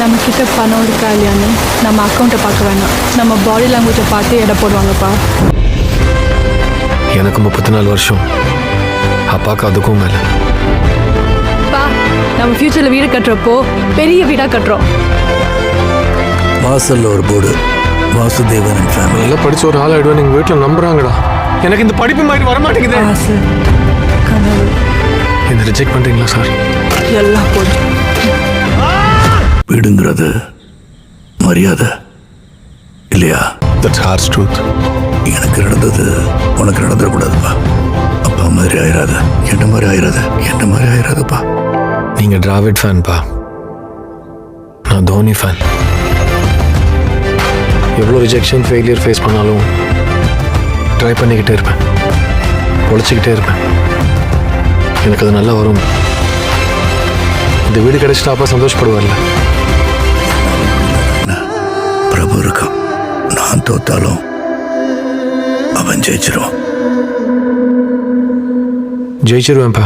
நம்ம கிட்ட பணம் இருக்கா இல்லையான்னு நம்ம அக்கௌண்ட்டை பார்க்க வேணாம், நம்ம பாடி லாங்குவேஜை பார்த்து எடை போடுவாங்கப்பா. எனக்கு 34 வருஷம், அப்பாவுக்கு அதுக்கும் மேலே. பா, நம்ம ஃபியூச்சரில் வீடு கட்டுறப்போ பெரிய வீடாக கட்டுறோம். வாசல்ல ஒரு போர்டு, வாசுதேவன் அண்ட் ஃபேமிலி. நல்லா படிச்ச ஒரு ஆள் ஆயிடுவேன் எங்கள் வீட்டில் நம்புறாங்கடா. எனக்கு இந்த படிப்பு மாதிரி வர மாட்டேங்குது. ஆசை, கனவு என்ன ரிஜெக்ட் பண்ணுறீங்களா சார்? எல்லாம் போதும். வீடுங்கிறது மரியாதை இல்லையா? That's harsh truth. எனக்கு நடந்தது உனக்கு நடந்துடக்கூடாதுப்பா. அப்பா மாதிரி ஆயிராத, என்ன மாதிரி ஆயிராத, என்ன மாதிரி ஆயிராதப்பா. நீங்கள் டிராவிட் ஃபேன்பா, நான் தோனி ஃபேன். எவ்வளோ ரிஜெக்ஷன் ஃபெயிலியர் ஃபேஸ் பண்ணாலும் ட்ரை பண்ணிக்கிட்டே இருப்பேன், உழைச்சிக்கிட்டே இருப்பேன். எனக்கு அது நல்லா வரும். இந்த வீடு கிடைச்சிட்டா அப்பா சந்தோஷப்படுவார்ல. பிரபு இருக்கான், நான் தோத்தாலும் அவன் ஜெயிச்சிருவான். ஜெயிச்சிருவேன்ப்பா.